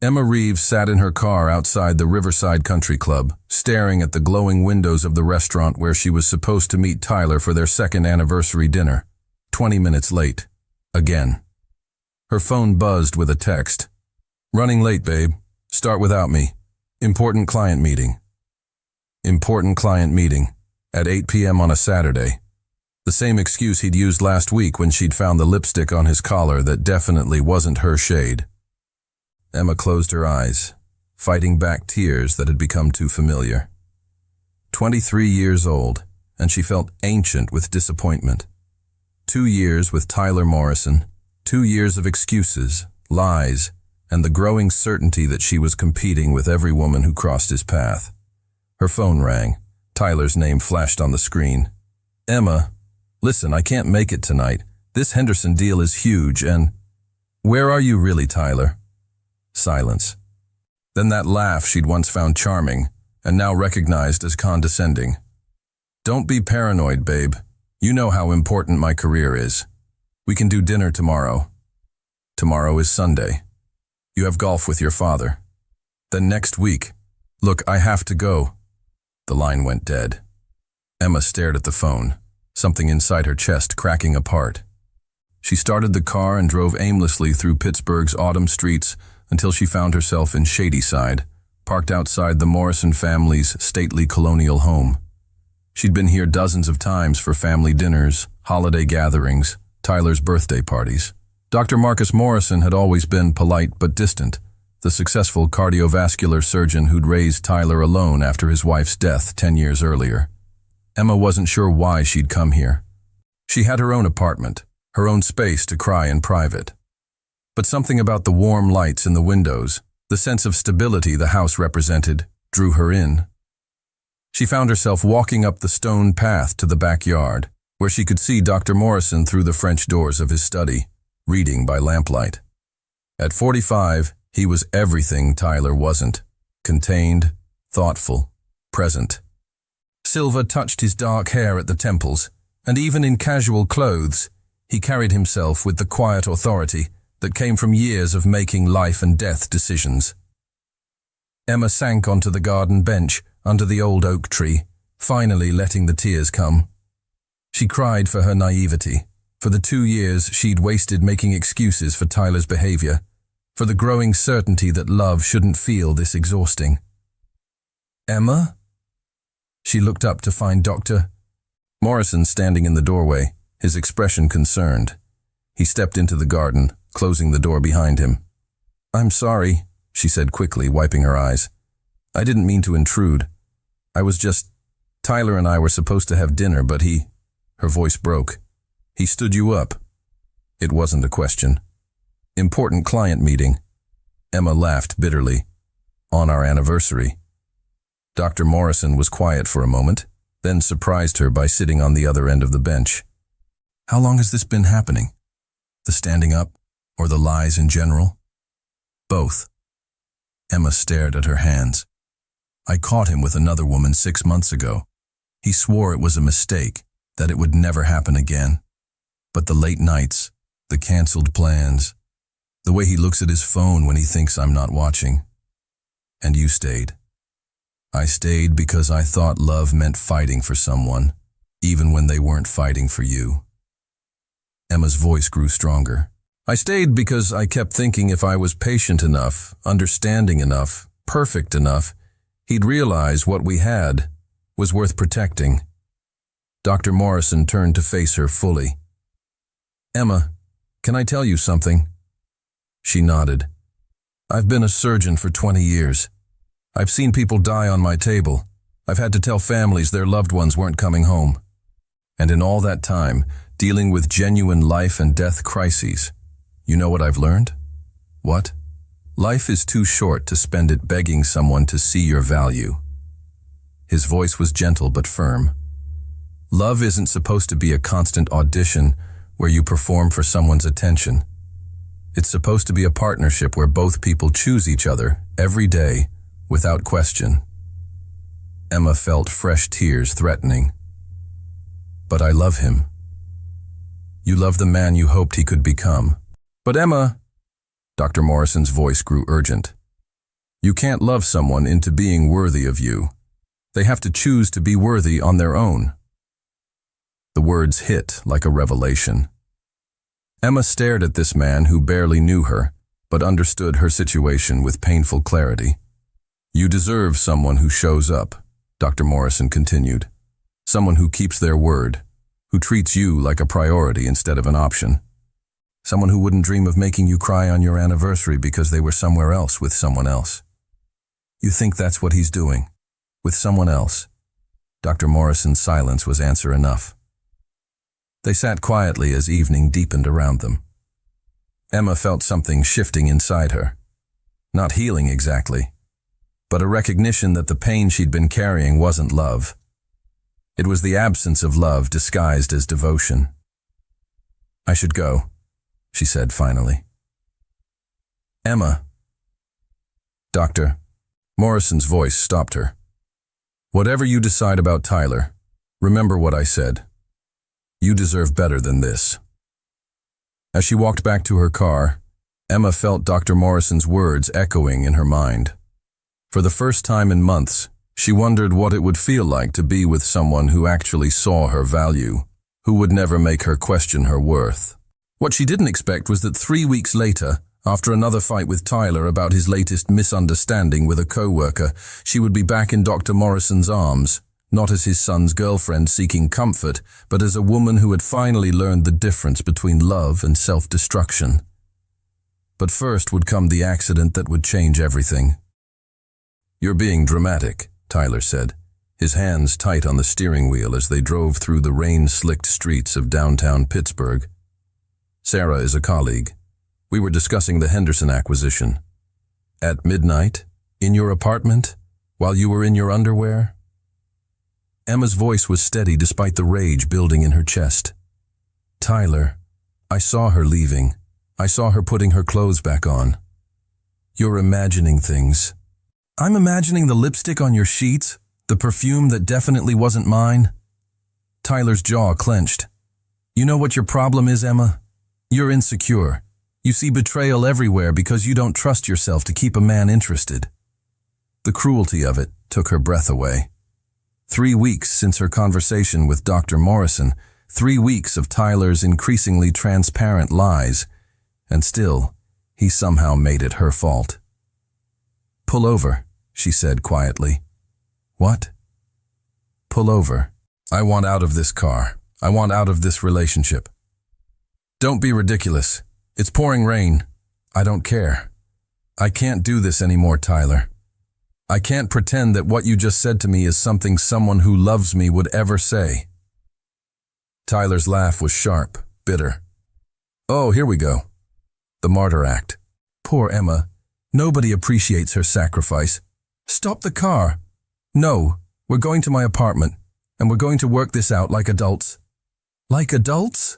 Emma Reeves sat in her car outside the Riverside Country Club, staring at the glowing windows of the restaurant where she was supposed to meet Tyler for their second anniversary dinner. 20 minutes late. Again. Her phone buzzed with a text. "Running late, babe. Start without me. Important client meeting." Important client meeting. At 8 p.m. on a Saturday. The same excuse he'd used last week when she'd found the lipstick on his collar that definitely wasn't her shade. Emma closed her eyes, fighting back tears that had become too familiar. 23 years old, and she felt ancient with disappointment. 2 years with Tyler Morrison, 2 years of excuses, lies, and the growing certainty that she was competing with every woman who crossed his path. Her phone rang. Tyler's name flashed on the screen. "Emma, listen, I can't make it tonight. This Henderson deal is huge and—" "Where are you really, Tyler?" Silence. Then that laugh she'd once found charming and now recognized as condescending. "Don't be paranoid, babe. You know how important my career is. We can do dinner tomorrow. Tomorrow is Sunday. You have golf with your father. Then next week. Look, I have to go." The line went dead. Emma stared at the phone, something inside her chest cracking apart. She started the car and drove aimlessly through Pittsburgh's autumn streets until she found herself in Shadyside, parked outside the Morrison family's stately colonial home. She'd been here dozens of times for family dinners, holiday gatherings, Tyler's birthday parties. Dr. Marcus Morrison had always been polite but distant, the successful cardiovascular surgeon who'd raised Tyler alone after his wife's death 10 years earlier. Emma wasn't sure why she'd come here. She had her own apartment, her own space to cry in private. But something about the warm lights in the windows, the sense of stability the house represented, drew her in. She found herself walking up the stone path to the backyard, where she could see Dr. Morrison through the French doors of his study, reading by lamplight. At 45, he was everything Tyler wasn't: contained, thoughtful, present. Silver touched his dark hair at the temples, and even in casual clothes, he carried himself with the quiet authority that came from years of making life and death decisions. Emma sank onto the garden bench under the old oak tree, finally letting the tears come. She cried for her naivety, for the 2 years she'd wasted making excuses for Tyler's behavior, for the growing certainty that love shouldn't feel this exhausting. "Emma?" She looked up to find Dr. Morrison standing in the doorway, his expression concerned. He stepped into the garden, closing the door behind him. "I'm sorry," she said quickly, wiping her eyes. "I didn't mean to intrude. I was just— Tyler and I were supposed to have dinner, but he—" Her voice broke. "He stood you up." It wasn't a question. "Important client meeting." Emma laughed bitterly. "On our anniversary." Dr. Morrison was quiet for a moment, then surprised her by sitting on the other end of the bench. "How long has this been happening? The standing up, or the lies in general?" "Both." Emma stared at her hands. "I caught him with another woman 6 months ago. He swore it was a mistake, that it would never happen again. But the late nights, the canceled plans, the way he looks at his phone when he thinks I'm not watching. And you stayed. I stayed because I thought love meant fighting for someone, even when they weren't fighting for you." Emma's voice grew stronger. "I stayed because I kept thinking if I was patient enough, understanding enough, perfect enough, he'd realize what we had was worth protecting." Dr. Morrison turned to face her fully. "Emma, can I tell you something?" She nodded. "I've been a surgeon for 20 years. I've seen people die on my table. I've had to tell families their loved ones weren't coming home. And in all that time, dealing with genuine life and death crises, you know what I've learned? What? Life is too short to spend it begging someone to see your value." His voice was gentle but firm. "Love isn't supposed to be a constant audition where you perform for someone's attention. It's supposed to be a partnership where both people choose each other every day without question." Emma felt fresh tears threatening. "But I love him." "You love the man you hoped he could become." "But Emma—" Dr. Morrison's voice grew urgent. You can't love someone into being worthy of you. They have to choose to be worthy on their own. The words hit like a revelation. Emma stared at this man who barely knew her, but understood her situation with painful clarity. You deserve someone who shows up, Dr. Morrison continued. Someone who keeps their word, who treats you like a priority instead of an option. Someone who wouldn't dream of making you cry on your anniversary because they were somewhere else with someone else. You think that's what he's doing? With someone else? Dr. Morrison's silence was answer enough. They sat quietly as evening deepened around them. Emma felt something shifting inside her. Not healing exactly, but a recognition that the pain she'd been carrying wasn't love. It was the absence of love disguised as devotion. I should go, she said finally. Emma. Doctor. Morrison's voice stopped her. Whatever you decide about Tyler, remember what I said. You deserve better than this. As she walked back to her car, Emma felt Dr. Morrison's words echoing in her mind. For the first time in months, she wondered what it would feel like to be with someone who actually saw her value, who would never make her question her worth. What she didn't expect was that 3 weeks later, after another fight with Tyler about his latest misunderstanding with a co-worker, she would be back in Dr. Morrison's arms, not as his son's girlfriend seeking comfort, but as a woman who had finally learned the difference between love and self-destruction. But first would come the accident that would change everything. You're being dramatic, Tyler said, his hands tight on the steering wheel as they drove through the rain-slicked streets of downtown Pittsburgh. Sarah is a colleague. We were discussing the Henderson acquisition. At midnight? In your apartment? While you were in your underwear? Emma's voice was steady despite the rage building in her chest. Tyler, I saw her leaving. I saw her putting her clothes back on. You're imagining things. I'm imagining the lipstick on your sheets, the perfume that definitely wasn't mine. Tyler's jaw clenched. You know what your problem is, Emma? You're insecure. You see betrayal everywhere because you don't trust yourself to keep a man interested. The cruelty of it took her breath away. 3 weeks since her conversation with Dr. Morrison, 3 weeks of Tyler's increasingly transparent lies, and still, he somehow made it her fault. Pull over, she said quietly. What? Pull over. I want out of this car. I want out of this relationship. Don't be ridiculous. It's pouring rain. I don't care. I can't do this anymore, Tyler. I can't pretend that what you just said to me is something someone who loves me would ever say. Tyler's laugh was sharp, bitter. Oh, here we go. The martyr act. Poor Emma. Nobody appreciates her sacrifice. Stop the car. No, we're going to my apartment, and we're going to work this out like adults. Like adults?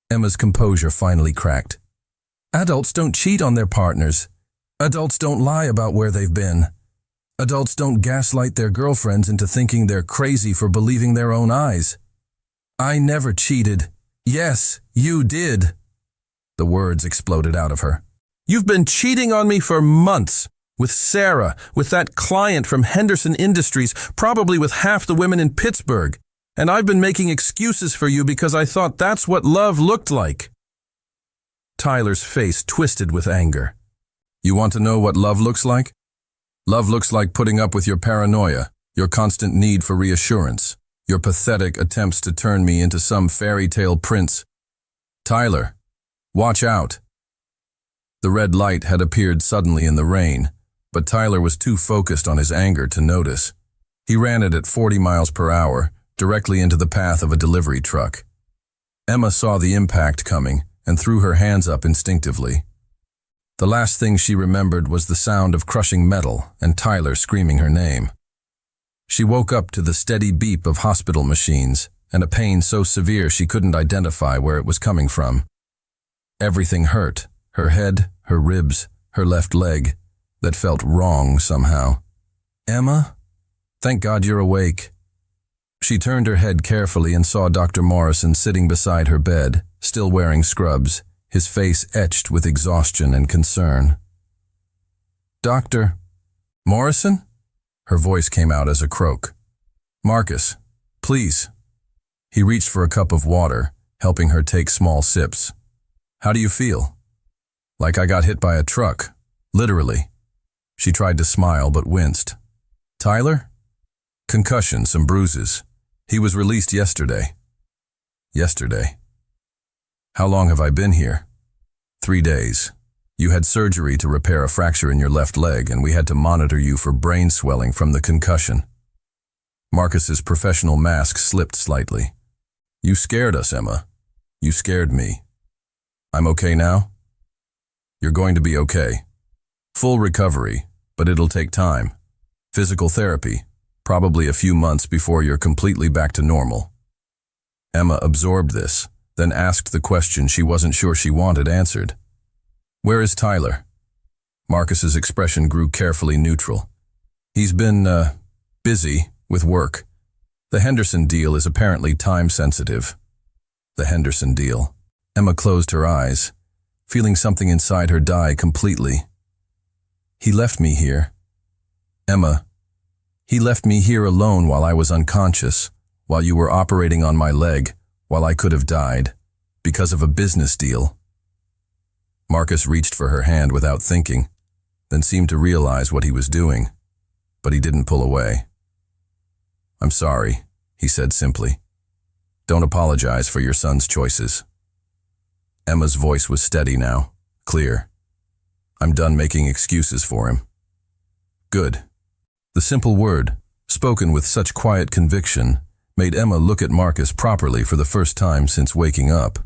Emma's composure finally cracked. Adults don't cheat on their partners. Adults don't lie about where they've been. Adults don't gaslight their girlfriends into thinking they're crazy for believing their own eyes. I never cheated. Yes, you did. The words exploded out of her. You've been cheating on me for months. With Sarah, with that client from Henderson Industries, probably with half the women in Pittsburgh. And I've been making excuses for you because I thought that's what love looked like. Tyler's face twisted with anger. You want to know what love looks like? Love looks like putting up with your paranoia, your constant need for reassurance, your pathetic attempts to turn me into some fairy tale prince. Tyler, watch out. The red light had appeared suddenly in the rain, but Tyler was too focused on his anger to notice. He ran it at 40 miles per hour, directly into the path of a delivery truck. Emma saw the impact coming and threw her hands up instinctively. The last thing she remembered was the sound of crushing metal and Tyler screaming her name. She woke up to the steady beep of hospital machines and a pain so severe she couldn't identify where it was coming from. Everything hurt, her head, her ribs, her left leg, that felt wrong somehow. Emma? Thank God you're awake. She turned her head carefully and saw Dr. Morrison sitting beside her bed, still wearing scrubs, his face etched with exhaustion and concern. Doctor, Morrison? Her voice came out as a croak. Marcus, please. He reached for a cup of water, helping her take small sips. How do you feel? Like I got hit by a truck, literally. She tried to smile but winced. Tyler? Concussion, some bruises. He was released yesterday. Yesterday. How long have I been here? 3 days. You had surgery to repair a fracture in your left leg, and we had to monitor you for brain swelling from the concussion. Marcus's professional mask slipped slightly. You scared us, Emma. You scared me. I'm okay now? You're going to be okay. Full recovery, but it'll take time. Physical therapy, probably a few months before you're completely back to normal. Emma absorbed this, then asked the question she wasn't sure she wanted answered. Where is Tyler? Marcus's expression grew carefully neutral. He's been, busy with work. The Henderson deal is apparently time-sensitive. The Henderson deal. Emma closed her eyes, feeling something inside her die completely. He left me here. Emma, he left me here alone while I was unconscious, while you were operating on my leg, while I could have died, because of a business deal. Marcus reached for her hand without thinking, then seemed to realize what he was doing, but he didn't pull away. I'm sorry, he said simply. Don't apologize for your son's choices. Emma's voice was steady now, clear. I'm done making excuses for him. Good. The simple word, spoken with such quiet conviction, made Emma look at Marcus properly for the first time since waking up.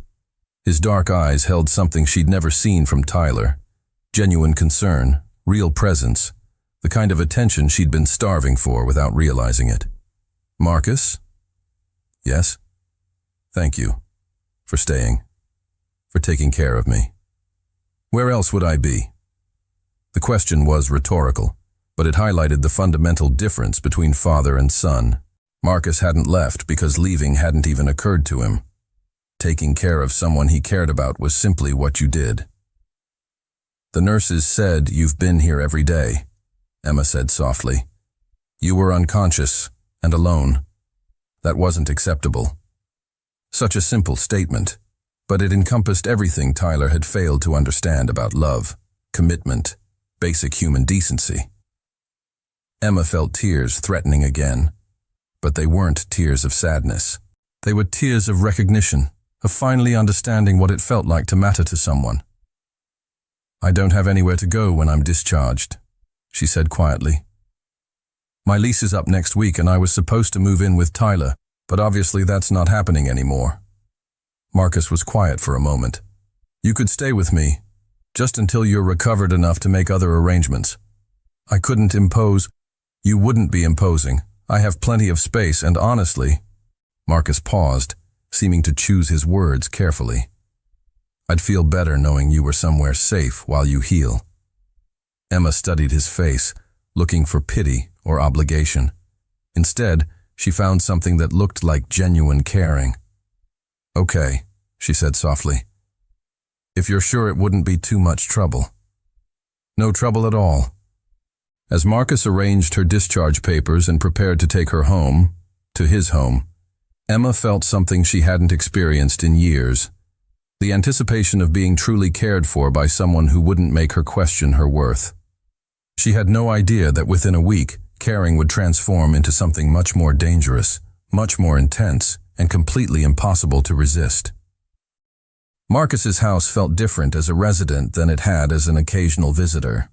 His dark eyes held something she'd never seen from Tyler. Genuine concern, real presence, the kind of attention she'd been starving for without realizing it. Marcus? Yes? Thank you. For staying. For taking care of me. Where else would I be? The question was rhetorical, but it highlighted the fundamental difference between father and son. Marcus hadn't left because leaving hadn't even occurred to him. Taking care of someone he cared about was simply what you did. The nurses said you've been here every day, Emma said softly. You were unconscious and alone. That wasn't acceptable. Such a simple statement, but it encompassed everything Tyler had failed to understand about love, commitment, basic human decency. Emma felt tears threatening again, but they weren't tears of sadness. They were tears of recognition, of finally understanding what it felt like to matter to someone. I don't have anywhere to go when I'm discharged, she said quietly. My lease is up next week and I was supposed to move in with Tyler, but obviously that's not happening anymore. Marcus was quiet for a moment. You could stay with me, just until you're recovered enough to make other arrangements. I couldn't impose. You wouldn't be imposing. I have plenty of space and honestly, Marcus paused, seeming to choose his words carefully. I'd feel better knowing you were somewhere safe while you heal. Emma studied his face, looking for pity or obligation. Instead, she found something that looked like genuine caring. Okay, she said softly. If you're sure it wouldn't be too much trouble. No trouble at all. As Marcus arranged her discharge papers and prepared to take her home, to his home, Emma felt something she hadn't experienced in years. The anticipation of being truly cared for by someone who wouldn't make her question her worth. She had no idea that within a week, caring would transform into something much more dangerous, much more intense, and completely impossible to resist. Marcus's house felt different as a resident than it had as an occasional visitor.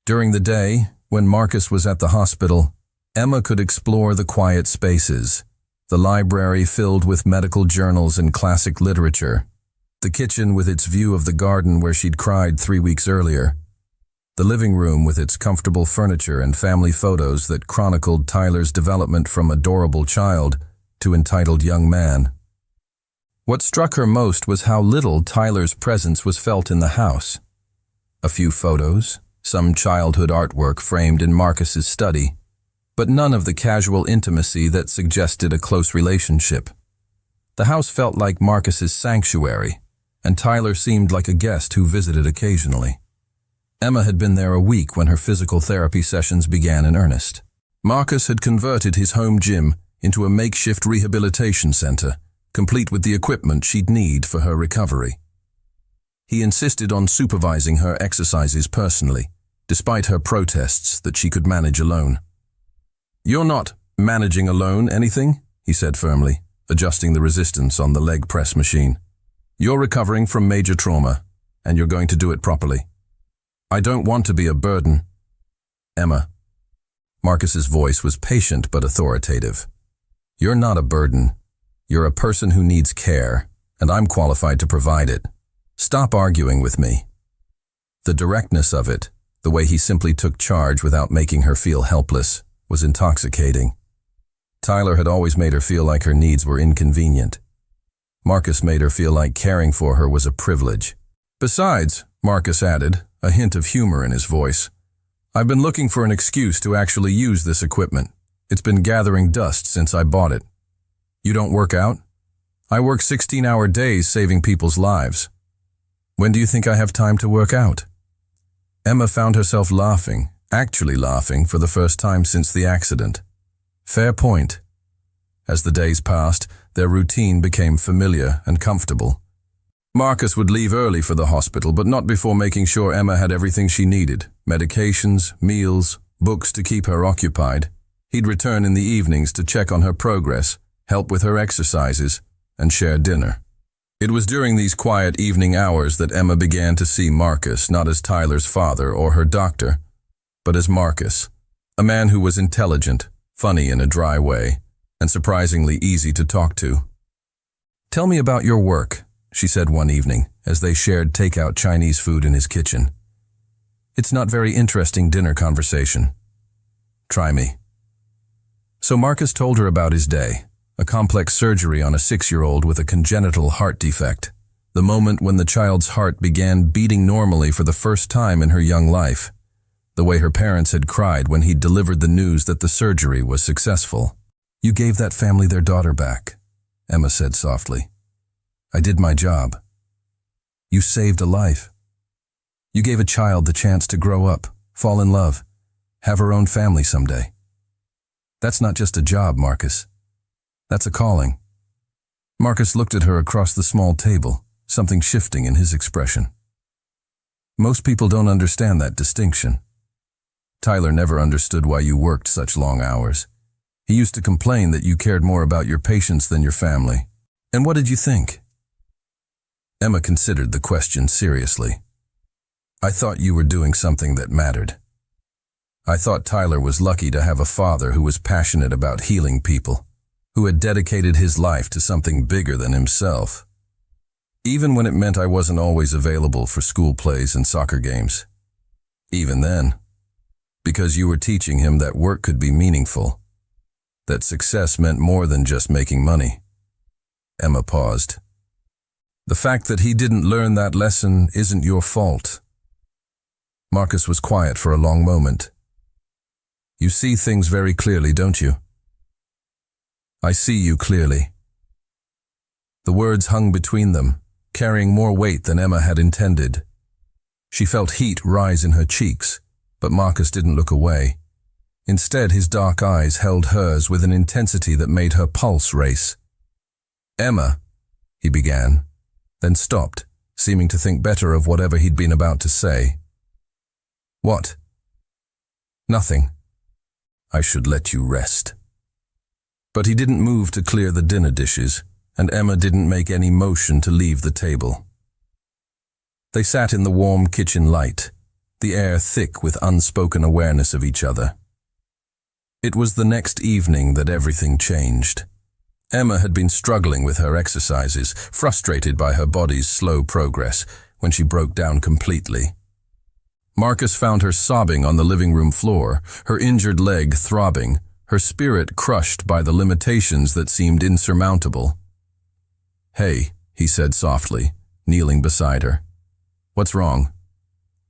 During the day, when Marcus was at the hospital, Emma could explore the quiet spaces, the library filled with medical journals and classic literature, the kitchen with its view of the garden where she'd cried 3 weeks earlier, the living room with its comfortable furniture and family photos that chronicled Tyler's development from adorable child to entitled young man. What struck her most was how little Tyler's presence was felt in the house. A few photos, some childhood artwork framed in Marcus's study, but none of the casual intimacy that suggested a close relationship. The house felt like Marcus's sanctuary, and Tyler seemed like a guest who visited occasionally. Emma had been there a week when her physical therapy sessions began in earnest. Marcus had converted his home gym into a makeshift rehabilitation center, complete with the equipment she'd need for her recovery. He insisted on supervising her exercises personally, despite her protests that she could manage alone. "You're not managing alone anything," he said firmly, adjusting the resistance on the leg press machine. "You're recovering from major trauma, and you're going to do it properly. I don't want to be a burden." "Emma." Marcus's voice was patient but authoritative. "You're not a burden. You're a person who needs care, and I'm qualified to provide it. Stop arguing with me." The directness of it, the way he simply took charge without making her feel helpless, was intoxicating. Tyler had always made her feel like her needs were inconvenient. Marcus made her feel like caring for her was a privilege. "Besides," Marcus added, a hint of humor in his voice, "I've been looking for an excuse to actually use this equipment. It's been gathering dust since I bought it. You don't work out? I work 16-hour days saving people's lives. When do you think I have time to work out?" Emma found herself laughing, actually laughing for the first time since the accident. Fair point. As the days passed, their routine became familiar and comfortable. Marcus would leave early for the hospital, but not before making sure Emma had everything she needed: medications, meals, books to keep her occupied. He'd return in the evenings to check on her progress, help with her exercises, and share dinner. It was during these quiet evening hours that Emma began to see Marcus not as Tyler's father or her doctor, but as Marcus, a man who was intelligent, funny in a dry way, and surprisingly easy to talk to. "Tell me about your work," she said one evening, as they shared takeout Chinese food in his kitchen. "It's not very interesting dinner conversation. Try me." So Marcus told her about his day, a complex surgery on a 6-year-old with a congenital heart defect, the moment when the child's heart began beating normally for the first time in her young life, the way her parents had cried when he delivered the news that the surgery was successful. "You gave that family their daughter back," Emma said softly. "I did my job. You saved a life. You gave a child the chance to grow up, fall in love, have her own family someday. That's not just a job, Marcus. That's a calling." Marcus looked at her across the small table, something shifting in his expression. "Most people don't understand that distinction. Tyler never understood why you worked such long hours. He used to complain that you cared more about your patients than your family. And what did you think?" Emma considered the question seriously. "I thought you were doing something that mattered. I thought Tyler was lucky to have a father who was passionate about healing people, who had dedicated his life to something bigger than himself. Even when it meant I wasn't always available for school plays and soccer games. Even then. Because you were teaching him that work could be meaningful, that success meant more than just making money." Emma paused. "The fact that he didn't learn that lesson isn't your fault." Marcus was quiet for a long moment. "You see things very clearly, don't you?" "I see you clearly." The words hung between them, carrying more weight than Emma had intended. She felt heat rise in her cheeks, but Marcus didn't look away. Instead, his dark eyes held hers with an intensity that made her pulse race. "Emma," he began, then stopped, seeming to think better of whatever he'd been about to say. "What?" "Nothing. I should let you rest." But he didn't move to clear the dinner dishes, and Emma didn't make any motion to leave the table. They sat in the warm kitchen light, the air thick with unspoken awareness of each other. It was the next evening that everything changed. Emma had been struggling with her exercises, frustrated by her body's slow progress, when she broke down completely. Marcus found her sobbing on the living room floor, her injured leg throbbing, her spirit crushed by the limitations that seemed insurmountable. "Hey," he said softly, kneeling beside her. "What's wrong?"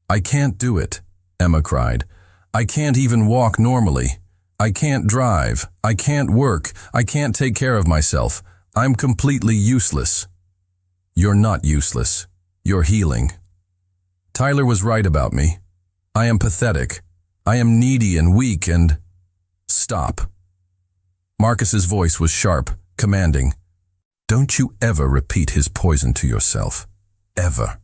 "I can't do it," Emma cried. "I can't even walk normally. I can't drive. I can't work. I can't take care of myself. I'm completely useless." "You're not useless. You're healing. Tyler was right about me. I am pathetic. I am needy and weak and… Stop. Marcus's voice was sharp, commanding. Don't you ever repeat his poison to yourself. Ever.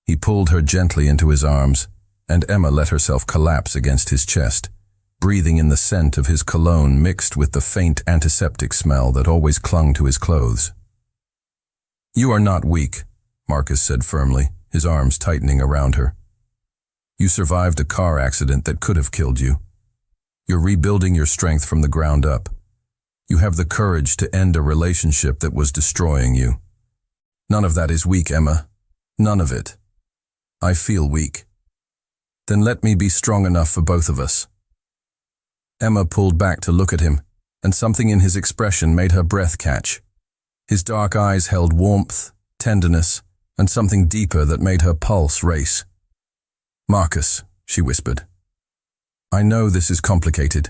He pulled her gently into his arms, and Emma let herself collapse against his chest, breathing in the scent of his cologne mixed with the faint antiseptic smell that always clung to his clothes. You are not weak, Marcus said firmly, his arms tightening around her. You survived a car accident that could have killed you. You're rebuilding your strength from the ground up. You have the courage to end a relationship that was destroying you. None of that is weak, Emma. None of it. I feel weak. Then let me be strong enough for both of us. Emma pulled back to look at him, and something in his expression made her breath catch. His dark eyes held warmth, tenderness, and something deeper that made her pulse race. Marcus, she whispered. I know this is complicated,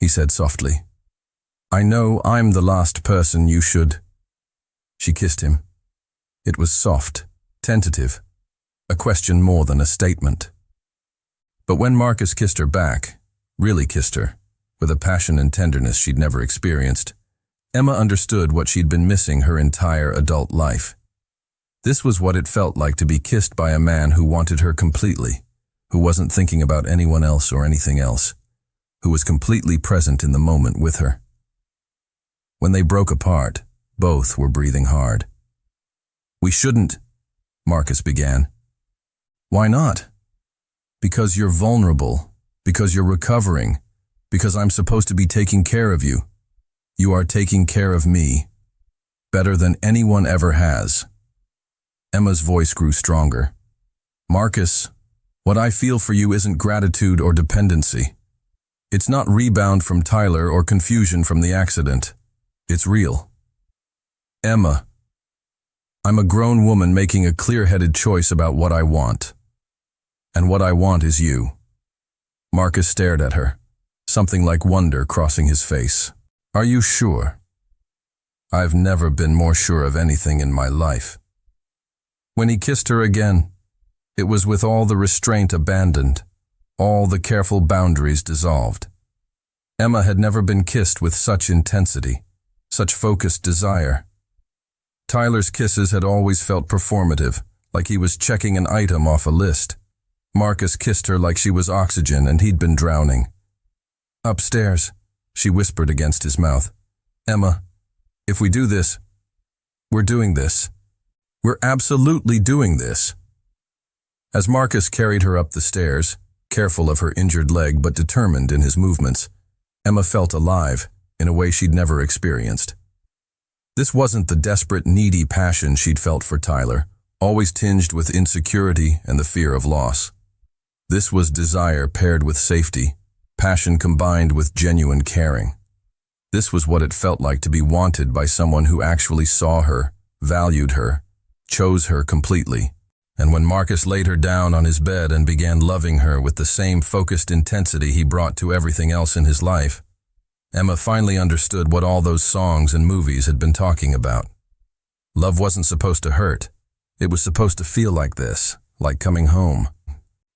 he said softly. I know I'm the last person you should… She kissed him. It was soft, tentative, a question more than a statement. But when Marcus kissed her back, really kissed her, with a passion and tenderness she'd never experienced, Emma understood what she'd been missing her entire adult life. This was what it felt like to be kissed by a man who wanted her completely, who wasn't thinking about anyone else or anything else, who was completely present in the moment with her. When they broke apart, both were breathing hard. We shouldn't, Marcus began. Why not? Because you're vulnerable, because you're recovering, because I'm supposed to be taking care of you. You are taking care of me, better than anyone ever has. Emma's voice grew stronger. Marcus, what I feel for you isn't gratitude or dependency. It's not rebound from Tyler or confusion from the accident. It's real. Emma, I'm a grown woman making a clear-headed choice about what I want. And what I want is you. Marcus stared at her, something like wonder crossing his face. Are you sure? I've never been more sure of anything in my life. When he kissed her again, it was with all the restraint abandoned, all the careful boundaries dissolved. Emma had never been kissed with such intensity, such focused desire. Tyler's kisses had always felt performative, like he was checking an item off a list. Marcus kissed her like she was oxygen and he'd been drowning. Upstairs, she whispered against his mouth. Emma, if we do this, we're doing this. We're absolutely doing this. As Marcus carried her up the stairs, careful of her injured leg but determined in his movements, Emma felt alive in a way she'd never experienced. This wasn't the desperate, needy passion she'd felt for Tyler, always tinged with insecurity and the fear of loss. This was desire paired with safety, passion combined with genuine caring. This was what it felt like to be wanted by someone who actually saw her, valued her, chose her completely. And when Marcus laid her down on his bed and began loving her with the same focused intensity he brought to everything else in his life, Emma finally understood what all those songs and movies had been talking about. Love wasn't supposed to hurt. It was supposed to feel like this, like coming home.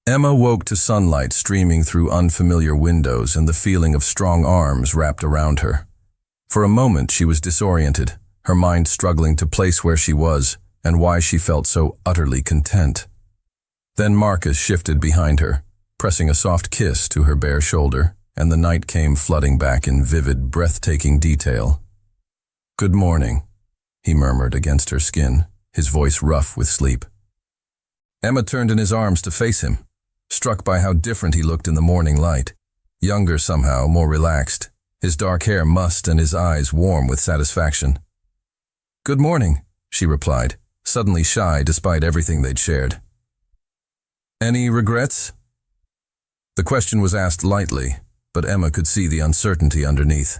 Emma woke to sunlight streaming through unfamiliar windows and the feeling of strong arms wrapped around her. For a moment she was disoriented, her mind struggling to place where she was and why she felt so utterly content. Then Marcus shifted behind her, pressing a soft kiss to her bare shoulder, and the night came flooding back in vivid, breathtaking detail. Good morning, he murmured against her skin, his voice rough with sleep. Emma turned in his arms to face him, struck by how different he looked in the morning light. Younger somehow, more relaxed, his dark hair mussed and his eyes warm with satisfaction. Good morning, she replied, suddenly shy despite everything they'd shared. Any regrets? The question was asked lightly, but Emma could see the uncertainty underneath.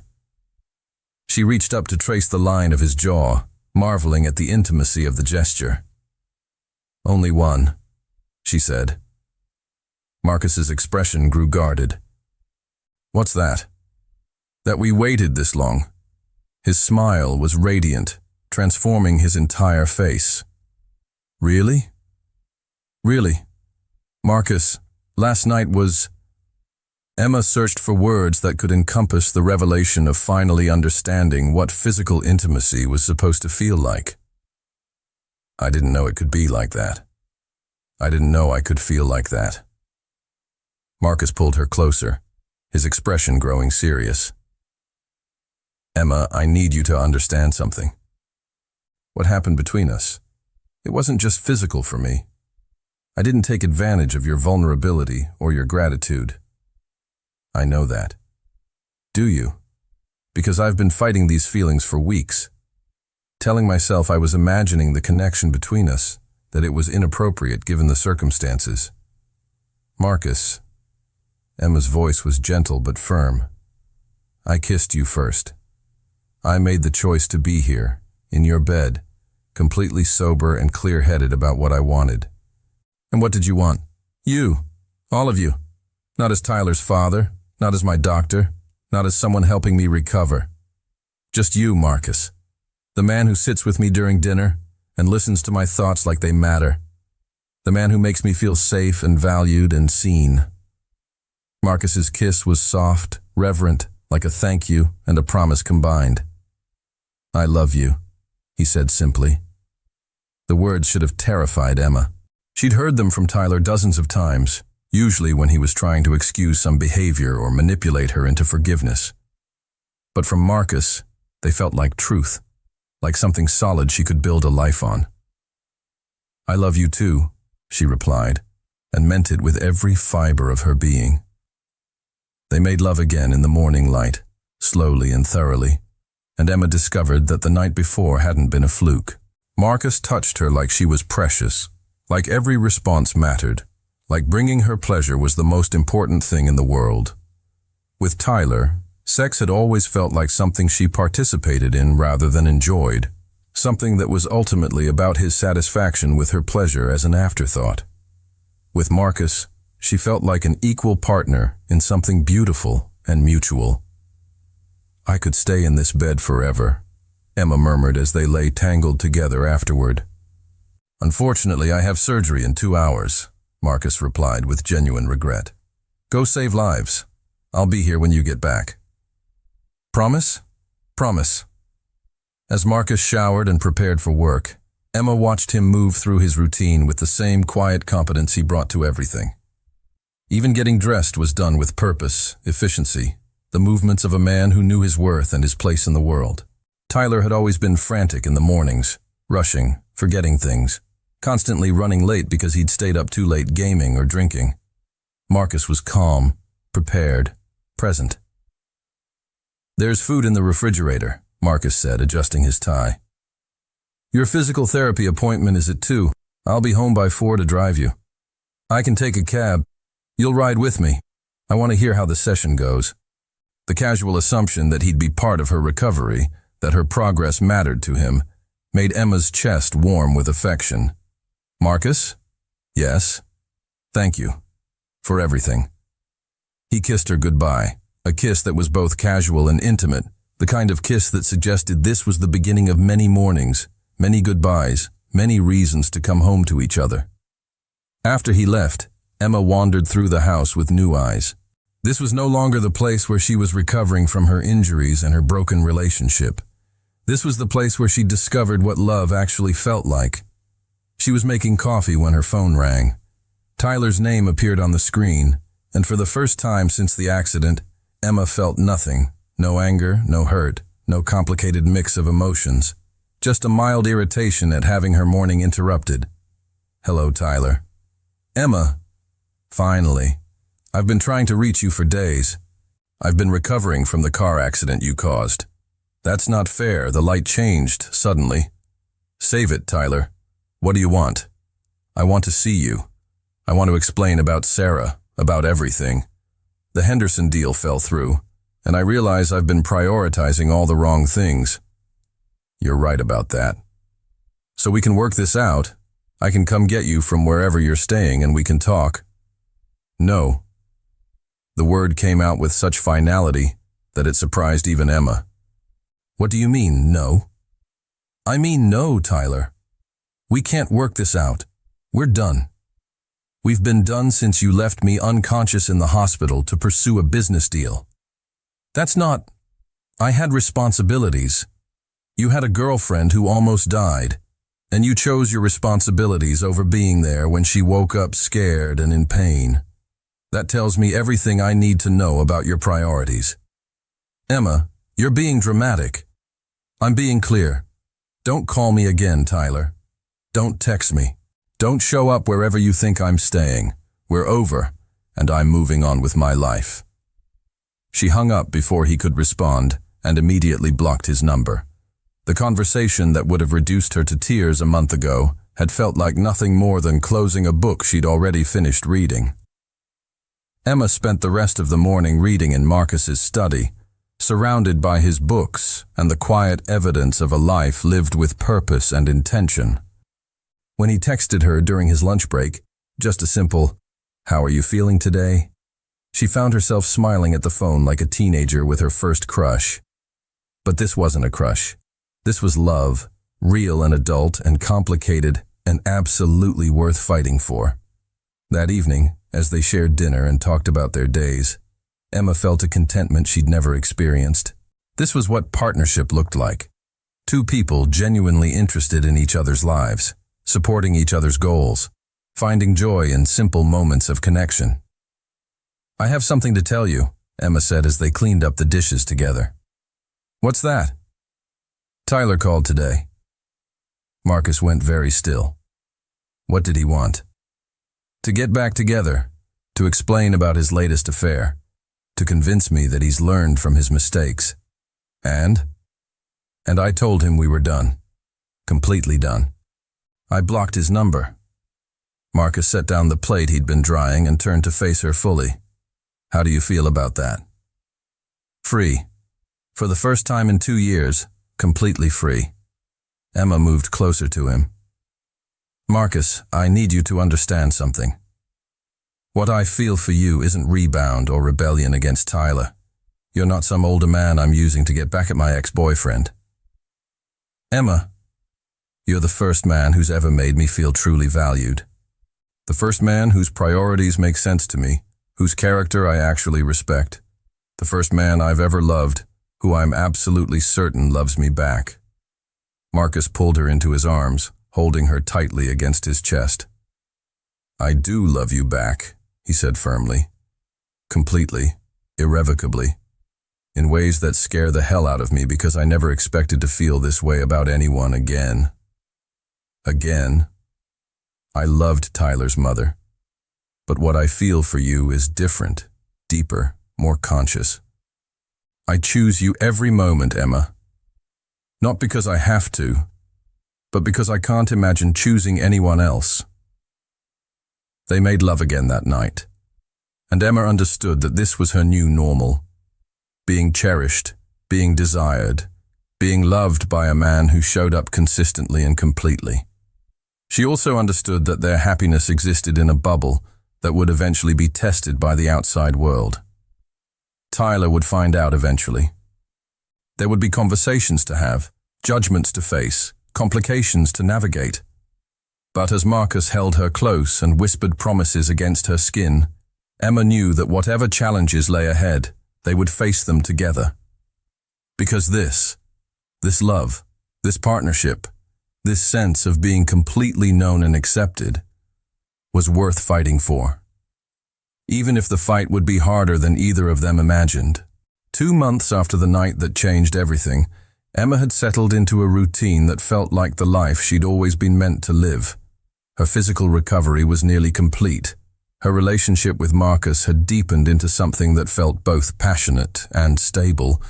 She reached up to trace the line of his jaw, marveling at the intimacy of the gesture. Only one, she said. Marcus's expression grew guarded. What's that? That we waited this long. His smile was radiant, transforming his entire face. Really? Really? Marcus, Last night was... Emma searched for words that could encompass the revelation of finally understanding what physical intimacy was supposed to feel like. I didn't know it could be like that. I didn't know I could feel like that. Marcus pulled her closer, his expression growing serious. Emma, I need you to understand something. What happened between us? It wasn't just physical for me. I didn't take advantage of your vulnerability or your gratitude. I know that. Do you? Because I've been fighting these feelings for weeks, telling myself I was imagining the connection between us, that it was inappropriate given the circumstances. Marcus, Emma's voice was gentle but firm. I kissed you first. I made the choice to be here, in your bed, completely sober and clear-headed about what I wanted. And what did you want? You. All of you. Not as Tyler's father, not as my doctor, not as someone helping me recover. Just you, Marcus. The man who sits with me during dinner and listens to my thoughts like they matter. The man who makes me feel safe and valued and seen. Marcus's kiss was soft, reverent, like a thank you and a promise combined. I love you, he said simply. The words should have terrified Emma. She'd heard them from Tyler dozens of times, usually when he was trying to excuse some behavior or manipulate her into forgiveness. But from Marcus, they felt like truth, like something solid she could build a life on. I love you too, she replied, and meant it with every fiber of her being. They made love again in the morning light, slowly and thoroughly, and Emma discovered that the night before hadn't been a fluke. Marcus touched her like she was precious, like every response mattered, like bringing her pleasure was the most important thing in the world. With Tyler, sex had always felt like something she participated in rather than enjoyed, something that was ultimately about his satisfaction with her pleasure as an afterthought. With Marcus, she felt like an equal partner in something beautiful and mutual. I could stay in this bed forever, Emma murmured as they lay tangled together afterward. Unfortunately, I have surgery in 2 hours, Marcus replied with genuine regret. Go save lives. I'll be here when you get back. Promise? Promise. As Marcus showered and prepared for work, Emma watched him move through his routine with the same quiet competence he brought to everything. Even getting dressed was done with purpose, efficiency, the movements of a man who knew his worth and his place in the world. Tyler had always been frantic in the mornings, rushing, forgetting things, constantly running late because he'd stayed up too late gaming or drinking. Marcus was calm, prepared, present. There's food in the refrigerator, Marcus said, adjusting his tie. Your physical therapy appointment is at 2. I'll be home by 4 to drive you. I can take a cab. You'll ride with me. I want to hear how the session goes. The casual assumption that he'd be part of her recovery, that her progress mattered to him, made Emma's chest warm with affection. Marcus? Yes. Thank you. For everything. He kissed her goodbye, a kiss that was both casual and intimate, the kind of kiss that suggested this was the beginning of many mornings, many goodbyes, many reasons to come home to each other. After he left, Emma wandered through the house with new eyes. This was no longer the place where she was recovering from her injuries and her broken relationship. This was the place where she discovered what love actually felt like. She was making coffee when her phone rang. Tyler's name appeared on the screen, and for the first time since the accident, Emma felt nothing. No anger, no hurt, no complicated mix of emotions. Just a mild irritation at having her morning interrupted. Hello, Tyler. Emma. Finally. I've been trying to reach you for days. I've been recovering from the car accident you caused. That's not fair. The light changed suddenly. Save it, Tyler. What do you want? I want to see you. I want to explain about Sarah, about everything. The Henderson deal fell through, and I realize I've been prioritizing all the wrong things. You're right about that. So we can work this out. I can come get you from wherever you're staying and we can talk. No. The word came out with such finality that it surprised even Emma. What do you mean, no? I mean no, Tyler. We can't work this out. We're done. We've been done since you left me unconscious in the hospital to pursue a business deal. That's not... I had responsibilities. You had a girlfriend who almost died, and you chose your responsibilities over being there when she woke up scared and in pain. That tells me everything I need to know about your priorities. Emma, you're being dramatic. I'm being clear. Don't call me again, Tyler. Don't text me. Don't show up wherever you think I'm staying. We're over, and I'm moving on with my life. She hung up before he could respond and immediately blocked his number. The conversation that would have reduced her to tears a month ago had felt like nothing more than closing a book she'd already finished reading. Emma spent the rest of the morning reading in Marcus's study, surrounded by his books and the quiet evidence of a life lived with purpose and intention. When he texted her during his lunch break, just a simple, "How are you feeling today?" she found herself smiling at the phone like a teenager with her first crush. But this wasn't a crush. This was love, real and adult and complicated and absolutely worth fighting for. That evening, as they shared dinner and talked about their days, Emma felt a contentment she'd never experienced. This was what partnership looked like. Two people genuinely interested in each other's lives, supporting each other's goals, finding joy in simple moments of connection. "I have something to tell you," Emma said as they cleaned up the dishes together. "What's that?" "Tyler called today." Marcus went very still. What did he want? To get back together, to explain about his latest affair, to convince me that he's learned from his mistakes. And I told him we were done. Completely done. I blocked his number. Marcus set down the plate he'd been drying and turned to face her fully. "How do you feel about that?" "Free. For the first time in 2 years, completely free." Emma moved closer to him. "Marcus, I need you to understand something. What I feel for you isn't rebound or rebellion against Tyler. You're not some older man I'm using to get back at my ex-boyfriend. Emma, you're the first man who's ever made me feel truly valued. The first man whose priorities make sense to me, whose character I actually respect. The first man I've ever loved, who I'm absolutely certain loves me back." Marcus pulled her into his arms, holding her tightly against his chest. "I do love you back," he said firmly. "Completely, irrevocably. In ways that scare the hell out of me because I never expected to feel this way about anyone again. Again. I loved Tyler's mother. But what I feel for you is different, deeper, more conscious. I choose you every moment, Emma. Not because I have to, but because I can't imagine choosing anyone else." They made love again that night, and Emma understood that this was her new normal. Being cherished, being desired, being loved by a man who showed up consistently and completely. She also understood that their happiness existed in a bubble that would eventually be tested by the outside world. Tyler would find out eventually. There would be conversations to have, judgments to face, complications to navigate. But as Marcus held her close and whispered promises against her skin, Emma knew that whatever challenges lay ahead, they would face them together. Because this love, this partnership, this sense of being completely known and accepted, was worth fighting for. Even if the fight would be harder than either of them imagined. 2 months after the night that changed everything, Emma had settled into a routine that felt like the life she'd always been meant to live. Her physical recovery was nearly complete. Her relationship with Marcus had deepened into something that felt both passionate and stable,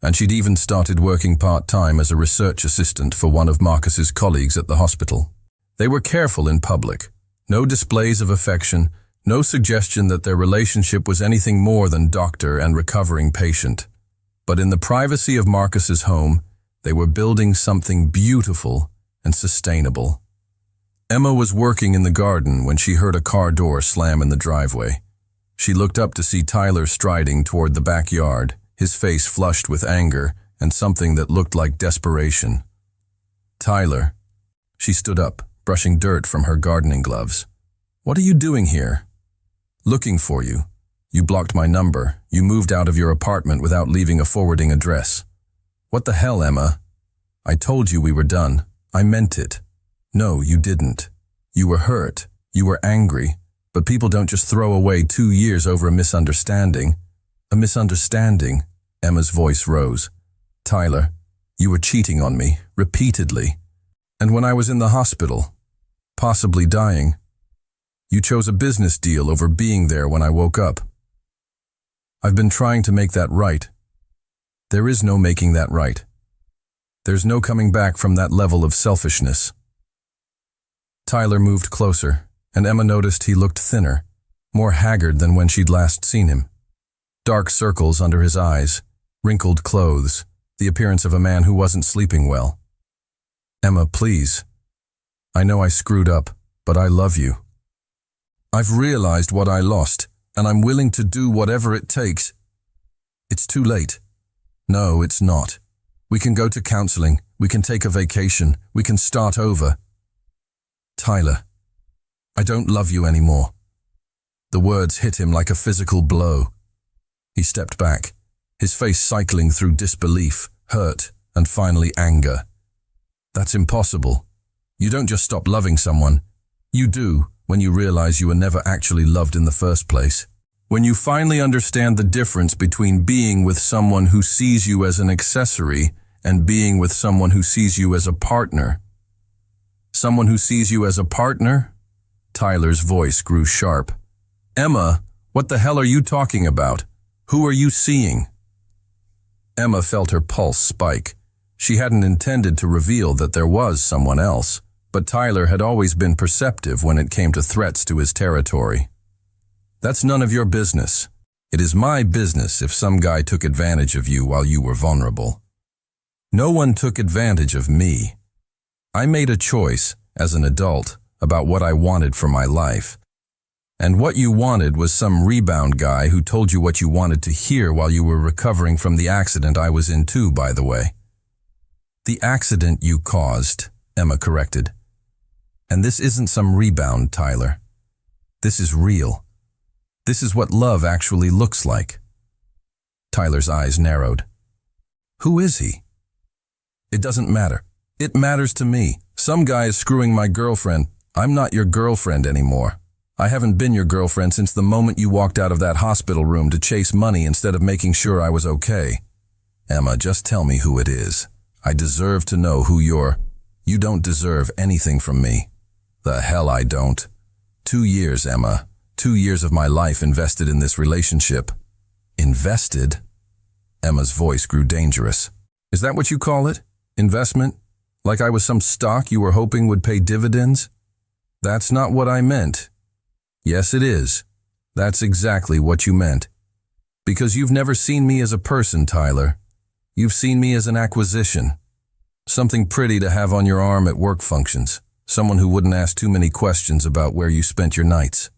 and she'd even started working part-time as a research assistant for one of Marcus's colleagues at the hospital. They were careful in public. No displays of affection, no suggestion that their relationship was anything more than doctor and recovering patient. But in the privacy of Marcus's home, they were building something beautiful and sustainable. Emma was working in the garden when she heard a car door slam in the driveway. She looked up to see Tyler striding toward the backyard, his face flushed with anger and something that looked like desperation. "Tyler." She stood up, brushing dirt from her gardening gloves. What are you doing here? Looking for you. You blocked my number. You moved out of your apartment without leaving a forwarding address. What the hell, Emma? I told you we were done. I meant it. No, you didn't. You were hurt. You were angry. But people don't just throw away 2 years over a misunderstanding. A misunderstanding. Emma's voice rose. Tyler, you were cheating on me, repeatedly. And when I was in the hospital, possibly dying, you chose a business deal over being there when I woke up. I've been trying to make that right. There is no making that right. There's no coming back from that level of selfishness. Tyler moved closer, and Emma noticed he looked thinner, more haggard than when she'd last seen him. Dark circles under his eyes, wrinkled clothes, the appearance of a man who wasn't sleeping well. Emma, please. I know I screwed up, but I love you. I've realized what I lost, and I'm willing to do whatever it takes. It's too late. No, it's not. We can go to counseling. We can take a vacation. We can start over. Tyler, I don't love you anymore. The words hit him like a physical blow. He stepped back, his face cycling through disbelief, hurt, and finally anger. That's impossible. You don't just stop loving someone. You do when you realize you were never actually loved in the first place. When you finally understand the difference between being with someone who sees you as an accessory and being with someone who sees you as a partner. Someone who sees you as a partner? Tyler's voice grew sharp. Emma, what the hell are you talking about? Who are you seeing? Emma felt her pulse spike. She hadn't intended to reveal that there was someone else, but Tyler had always been perceptive when it came to threats to his territory. That's none of your business. It is my business if some guy took advantage of you while you were vulnerable. No one took advantage of me. I made a choice, as an adult, about what I wanted for my life. And what you wanted was some rebound guy who told you what you wanted to hear while you were recovering from the accident I was in too, by the way. The accident you caused, Emma corrected. And this isn't some rebound, Tyler. This is real. This is what love actually looks like. Tyler's eyes narrowed. Who is he? It doesn't matter. It matters to me. Some guy is screwing my girlfriend. I'm not your girlfriend anymore. I haven't been your girlfriend since the moment you walked out of that hospital room to chase money instead of making sure I was okay. Emma, just tell me who it is. I deserve to know who you're. You don't deserve anything from me. The hell I don't. 2 years, Emma. 2 years of my life invested in this relationship. Invested? Emma's voice grew dangerous. Is that what you call it? Investment? Like I was some stock you were hoping would pay dividends? That's not what I meant. Yes, it is. That's exactly what you meant. Because you've never seen me as a person, Tyler. You've seen me as an acquisition. Something pretty to have on your arm at work functions. Someone who wouldn't ask too many questions about where you spent your nights.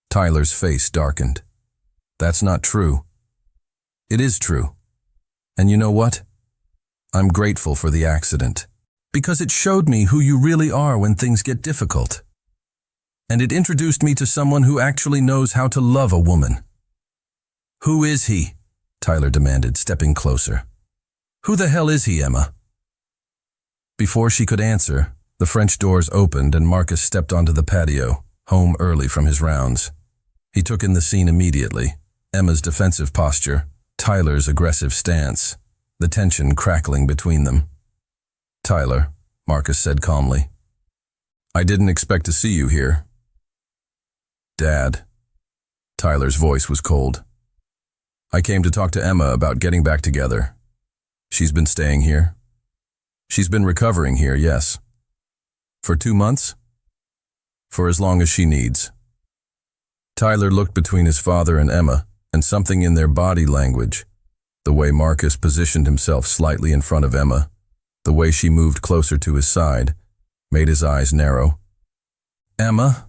Tyler's face darkened. That's not true. It is true. And you know what? I'm grateful for the accident. Because it showed me who you really are when things get difficult. And it introduced me to someone who actually knows how to love a woman. Who is he? Tyler demanded, stepping closer. Who the hell is he, Emma? Before she could answer, the French doors opened and Marcus stepped onto the patio, home early from his rounds. He took in the scene immediately, Emma's defensive posture, Tyler's aggressive stance, the tension crackling between them. Tyler, Marcus said calmly, I didn't expect to see you here. Dad. Tyler's voice was cold. I came to talk to Emma about getting back together. She's been staying here. She's been recovering here, yes. For 2 months? For as long as she needs. Tyler looked between his father and Emma, and something in their body language, the way Marcus positioned himself slightly in front of Emma, the way she moved closer to his side, made his eyes narrow. Emma?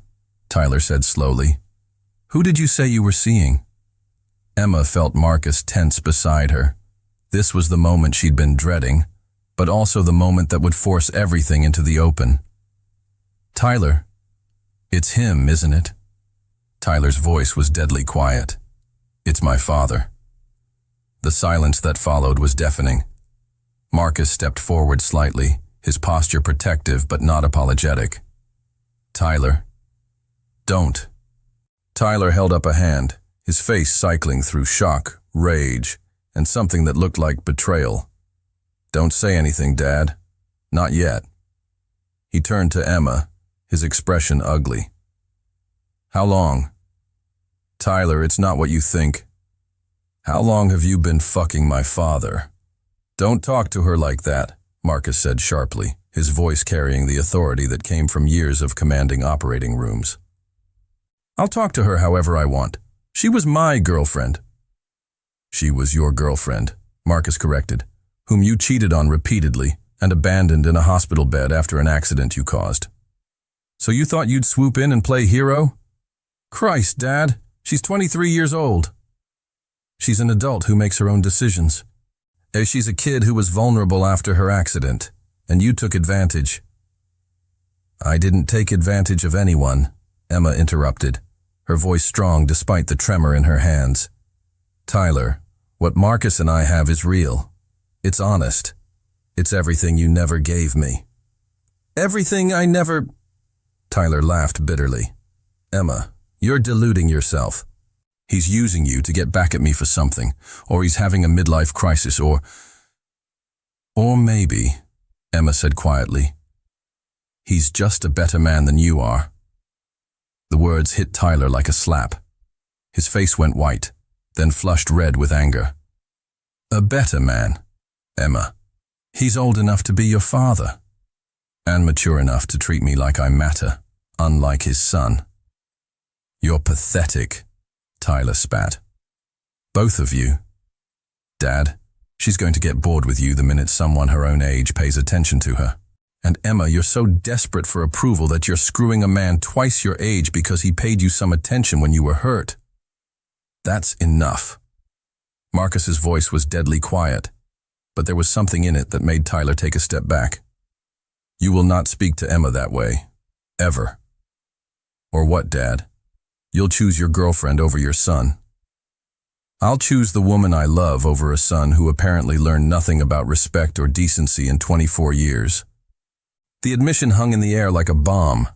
Tyler said slowly. Who did you say you were seeing? Emma felt Marcus tense beside her. This was the moment she'd been dreading, but also the moment that would force everything into the open. Tyler, It's him, isn't it? Tyler's voice was deadly quiet. It's my father. The silence that followed was deafening. Marcus stepped forward slightly, his posture protective but not apologetic. Tyler. Don't. Tyler held up a hand, his face cycling through shock, rage, and something that looked like betrayal. Don't say anything, Dad. Not yet. He turned to Emma, his expression ugly. How long? Tyler, it's not what you think. How long have you been fucking my father? Don't talk to her like that, Marcus said sharply, his voice carrying the authority that came from years of commanding operating rooms. I'll talk to her however I want. She was my girlfriend. She was your girlfriend, Marcus corrected, whom you cheated on repeatedly and abandoned in a hospital bed after an accident you caused. So you thought you'd swoop in and play hero? Christ, Dad, she's 23 years old. She's an adult who makes her own decisions. She's a kid who was vulnerable after her accident, and you took advantage. I didn't take advantage of anyone, Emma interrupted, her voice strong despite the tremor in her hands. Tyler, what Marcus and I have is real. It's honest. It's everything you never gave me. Everything I never... Tyler laughed bitterly. Emma, you're deluding yourself. He's using you to get back at me for something, or he's having a midlife crisis, or maybe, Emma said quietly, he's just a better man than you are. The words hit Tyler like a slap. His face went white, then flushed red with anger. A better man, Emma. He's old enough to be your father, and mature enough to treat me like I matter, unlike his son. You're pathetic, Tyler spat. Both of you. Dad, she's going to get bored with you the minute someone her own age pays attention to her. And Emma, you're so desperate for approval that you're screwing a man twice your age because he paid you some attention when you were hurt. That's enough. Marcus's voice was deadly quiet, but there was something in it that made Tyler take a step back. You will not speak to Emma that way. Ever. Or what, Dad? You'll choose your girlfriend over your son. I'll choose the woman I love over a son who apparently learned nothing about respect or decency in 24 years. The admission hung in the air like a bomb.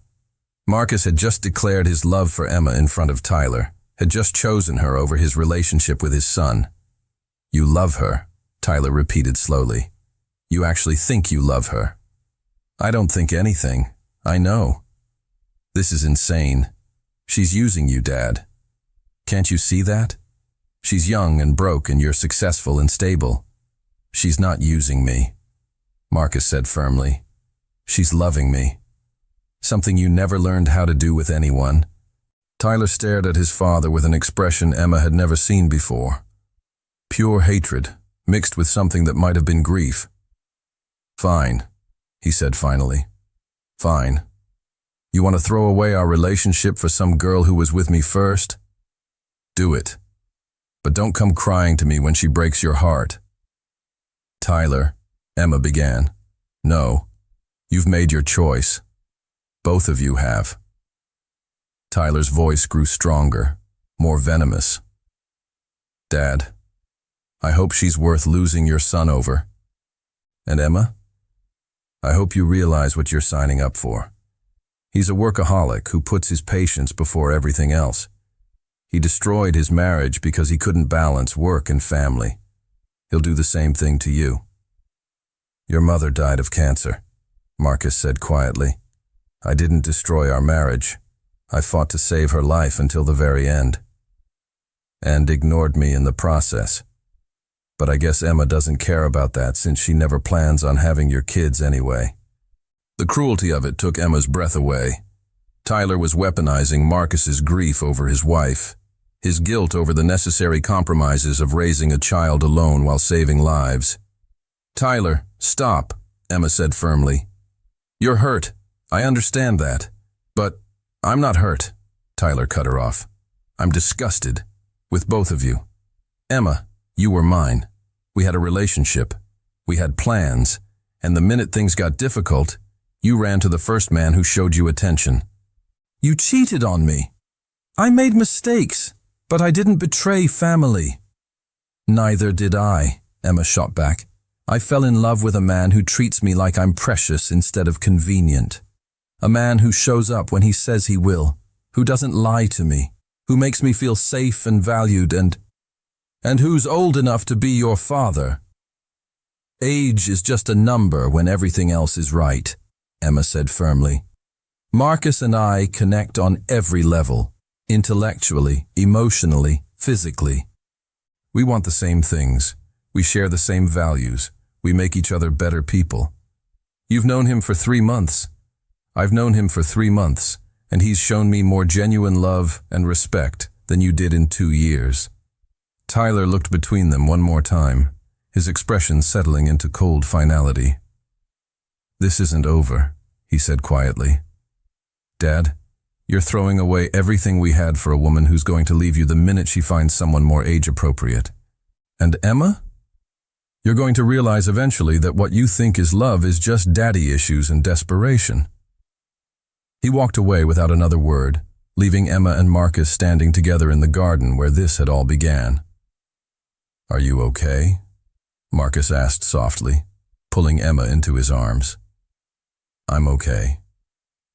Marcus had just declared his love for Emma in front of Tyler, had just chosen her over his relationship with his son. You love her, Tyler repeated slowly. You actually think you love her. I don't think anything. I know. This is insane. She's using you, Dad. Can't you see that? She's young and broke and you're successful and stable. She's not using me, Marcus said firmly. She's loving me. Something you never learned how to do with anyone. Tyler stared at his father with an expression Emma had never seen before. Pure hatred, mixed with something that might have been grief. Fine, he said finally. Fine. You want to throw away our relationship for some girl who was with me first? Do it. But don't come crying to me when she breaks your heart. Tyler, Emma began. No, you've made your choice. Both of you have. Tyler's voice grew stronger, more venomous. Dad, I hope she's worth losing your son over. And Emma, I hope you realize what you're signing up for. He's a workaholic who puts his patients before everything else. He destroyed his marriage because he couldn't balance work and family. He'll do the same thing to you. Your mother died of cancer, Marcus said quietly. I didn't destroy our marriage. I fought to save her life until the very end. And ignored me in the process. But I guess Emma doesn't care about that since she never plans on having your kids anyway. The cruelty of it took Emma's breath away. Tyler was weaponizing Marcus's grief over his wife, his guilt over the necessary compromises of raising a child alone while saving lives. Tyler, stop, Emma said firmly. You're hurt. I understand that. But I'm not hurt, Tyler cut her off. I'm disgusted with both of you. Emma, you were mine. We had a relationship. We had plans. And the minute things got difficult, you ran to the first man who showed you attention. You cheated on me. I made mistakes, but I didn't betray family. Neither did I, Emma shot back. I fell in love with a man who treats me like I'm precious instead of convenient. A man who shows up when he says he will, who doesn't lie to me, who makes me feel safe and valued and who's old enough to be your father. Age is just a number when everything else is right, Emma said firmly. Marcus and I connect on every level, intellectually, emotionally, physically. We want the same things. We share the same values. We make each other better people. You've known him for 3 months. I've known him for 3 months, and he's shown me more genuine love and respect than you did in 2 years. Tyler looked between them one more time, his expression settling into cold finality. This isn't over, he said quietly. Dad, you're throwing away everything we had for a woman who's going to leave you the minute she finds someone more age-appropriate. And Emma? You're going to realize eventually that what you think is love is just daddy issues and desperation. He walked away without another word, leaving Emma and Marcus standing together in the garden where this had all began. Are you okay? Marcus asked softly, pulling Emma into his arms. I'm okay.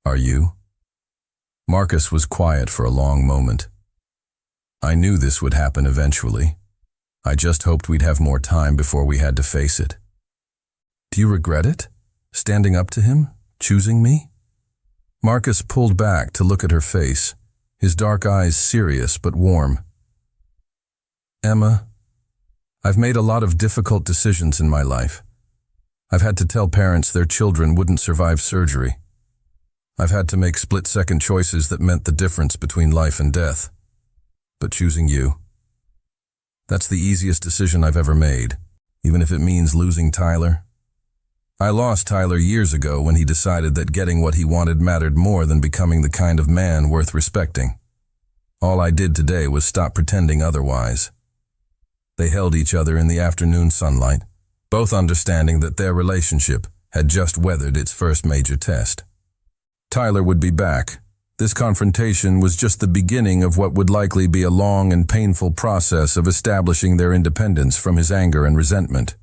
Are you? Marcus was quiet for a long moment. I knew this would happen eventually. I just hoped we'd have more time before we had to face it. Do you regret it? Standing up to him? Choosing me? Marcus pulled back to look at her face, his dark eyes serious but warm. Emma, I've made a lot of difficult decisions in my life. I've had to tell parents their children wouldn't survive surgery. I've had to make split-second choices that meant the difference between life and death. But choosing you, that's the easiest decision I've ever made, even if it means losing Tyler. I lost Tyler years ago when he decided that getting what he wanted mattered more than becoming the kind of man worth respecting. All I did today was stop pretending otherwise. They held each other in the afternoon sunlight, both understanding that their relationship had just weathered its first major test. Tyler would be back. This confrontation was just the beginning of what would likely be a long and painful process of establishing their independence from his anger and resentment.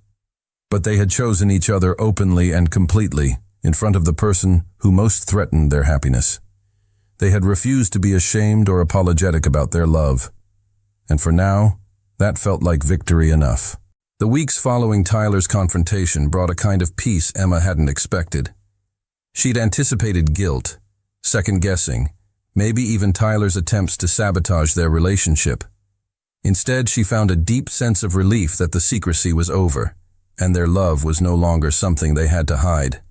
But they had chosen each other openly and completely in front of the person who most threatened their happiness. They had refused to be ashamed or apologetic about their love. And for now, that felt like victory enough. The weeks following Tyler's confrontation brought a kind of peace Emma hadn't expected. She'd anticipated guilt, second-guessing, maybe even Tyler's attempts to sabotage their relationship. Instead, she found a deep sense of relief that the secrecy was over, and their love was no longer something they had to hide.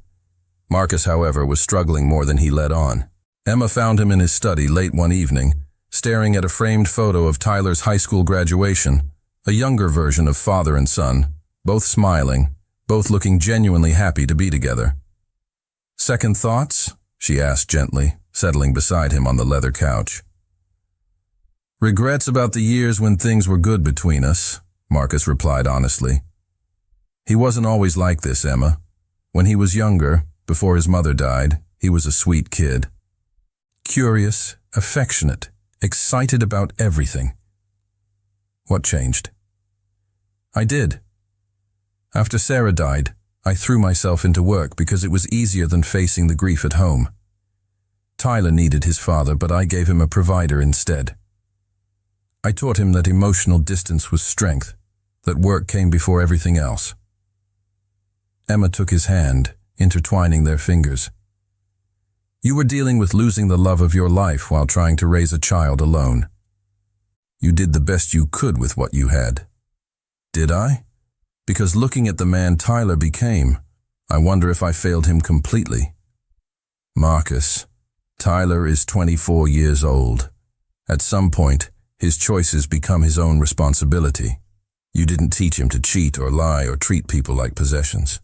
Marcus, however, was struggling more than he let on. Emma found him in his study late one evening, staring at a framed photo of Tyler's high school graduation, a younger version of father and son, both smiling, both looking genuinely happy to be together. Second thoughts? She asked gently, settling beside him on the leather couch. Regrets about the years when things were good between us, Marcus replied honestly. He wasn't always like this, Emma. When he was younger, before his mother died, he was a sweet kid. Curious, affectionate, excited about everything. What changed? I did. After Sarah died, I threw myself into work because it was easier than facing the grief at home. Tyler needed his father, but I gave him a provider instead. I taught him that emotional distance was strength, that work came before everything else. Emma took his hand, intertwining their fingers. You were dealing with losing the love of your life while trying to raise a child alone. You did the best you could with what you had. Did I? Because looking at the man Tyler became, I wonder if I failed him completely. Marcus, Tyler is 24 years old. At some point, his choices become his own responsibility. You didn't teach him to cheat or lie or treat people like possessions.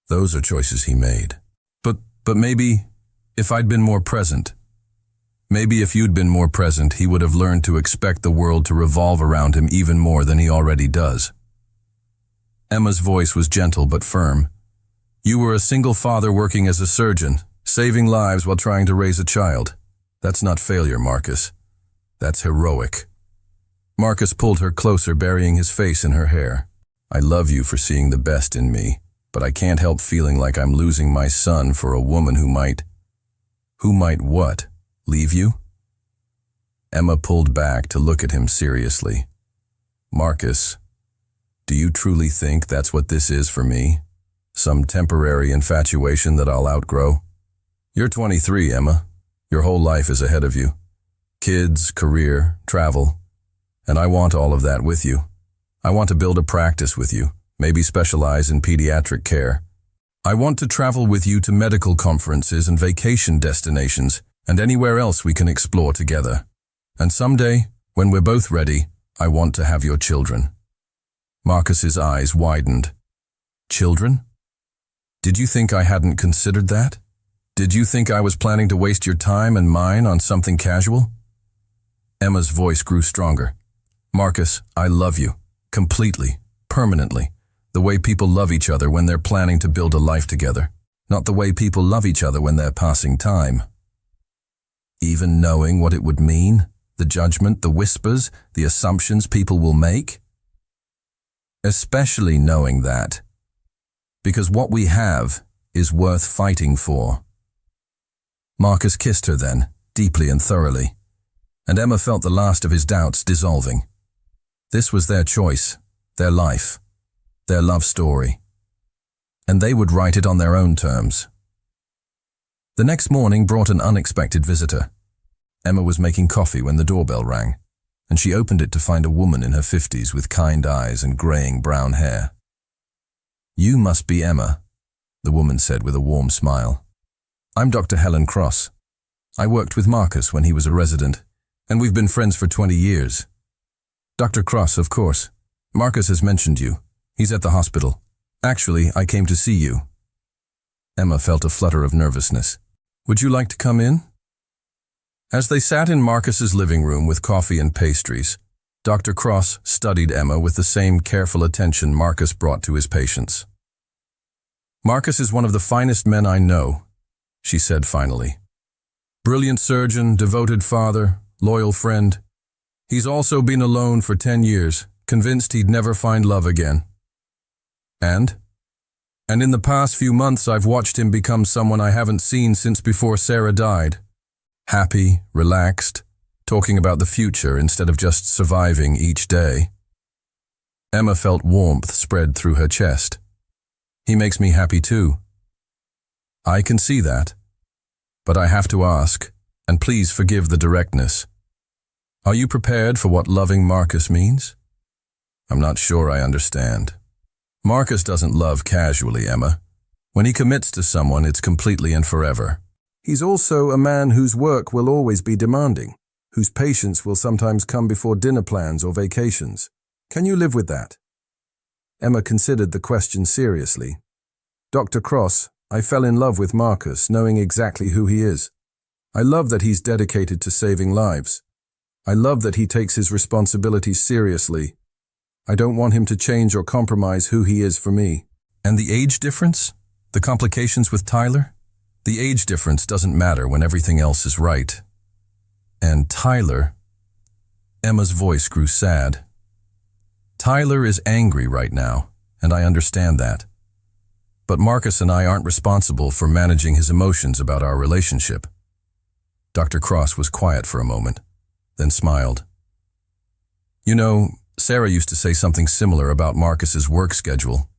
Those are choices he made. But maybe if I'd been more present, maybe if you'd been more present, he would have learned to expect the world to revolve around him even more than he already does. Emma's voice was gentle but firm. You were a single father working as a surgeon, saving lives while trying to raise a child. That's not failure, Marcus. That's heroic. Marcus pulled her closer, burying his face in her hair. I love you for seeing the best in me, but I can't help feeling like I'm losing my son for a woman who might what? Leave you? Emma pulled back to look at him seriously. Marcus, do you truly think that's what this is for me? Some temporary infatuation that I'll outgrow? You're 23, Emma. Your whole life is ahead of you. Kids, career, travel. And I want all of that with you. I want to build a practice with you, maybe specialize in pediatric care. I want to travel with you to medical conferences and vacation destinations and anywhere else we can explore together. And someday, when we're both ready, I want to have your children. Marcus's eyes widened. Children? Did you think I hadn't considered that? Did you think I was planning to waste your time and mine on something casual? Emma's voice grew stronger. Marcus, I love you. Completely. Permanently. The way people love each other when they're planning to build a life together. Not the way people love each other when they're passing time. Even knowing what it would mean? The judgment, the whispers, the assumptions people will make? Especially knowing that. Because what we have is worth fighting for. Marcus kissed her then, deeply and thoroughly, and Emma felt the last of his doubts dissolving. This was their choice, their life, their love story, and they would write it on their own terms. The next morning brought an unexpected visitor. Emma was making coffee when the doorbell rang, and she opened it to find a woman in her 50s with kind eyes and graying brown hair. You must be Emma, the woman said with a warm smile. I'm Dr. Helen Cross. I worked with Marcus when he was a resident, and we've been friends for 20 years. Dr. Cross, of course. Marcus has mentioned you. He's at the hospital. Actually, I came to see you. Emma felt a flutter of nervousness. Would you like to come in? As they sat in Marcus's living room with coffee and pastries, Dr. Cross studied Emma with the same careful attention Marcus brought to his patients. Marcus is one of the finest men I know, she said finally. Brilliant surgeon, devoted father, loyal friend. He's also been alone for 10 years, convinced he'd never find love again. And in the past few months I've watched him become someone I haven't seen since before Sarah died. Happy, relaxed, talking about the future instead of just surviving each day. Emma felt warmth spread through her chest. He makes me happy too. I can see that. But I have to ask, and please forgive the directness. Are you prepared for what loving Marcus means? I'm not sure I understand. Marcus doesn't love casually, Emma. When he commits to someone, it's completely and forever. He's also a man whose work will always be demanding, whose patience will sometimes come before dinner plans or vacations. Can you live with that? Emma considered the question seriously. Dr. Cross, I fell in love with Marcus, knowing exactly who he is. I love that he's dedicated to saving lives. I love that he takes his responsibilities seriously. I don't want him to change or compromise who he is for me. And the age difference? The complications with Tyler? The age difference doesn't matter when everything else is right. And Tyler? Emma's voice grew sad. Tyler is angry right now, and I understand that. But Marcus and I aren't responsible for managing his emotions about our relationship. Dr. Cross was quiet for a moment, then smiled. You know, Sarah used to say something similar about Marcus's work schedule.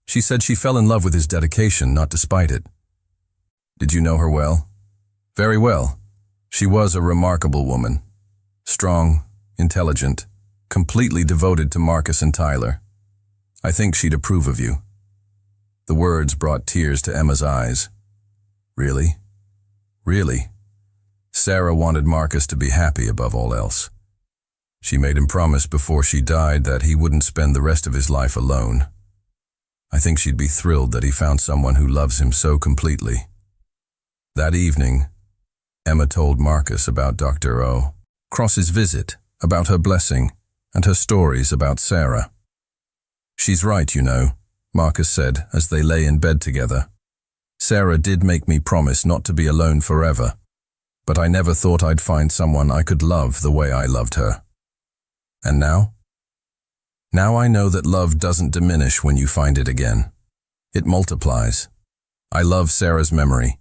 She said she fell in love with his dedication, not despite it. Did you know her well? Very well. She was a remarkable woman. Strong, intelligent, completely devoted to Marcus and Tyler. I think she'd approve of you. The words brought tears to Emma's eyes. Really? Really? Sarah wanted Marcus to be happy above all else. She made him promise before she died that he wouldn't spend the rest of his life alone. I think she'd be thrilled that he found someone who loves him so completely. That evening, Emma told Marcus about Dr. O. Cross's visit, about her blessing, and her stories about Sarah. She's right, you know, Marcus said as they lay in bed together. Sarah did make me promise not to be alone forever. but I never thought I'd find someone I could love the way I loved her. And now? Now I know that love doesn't diminish when you find it again. It multiplies. I love Sarah's memory,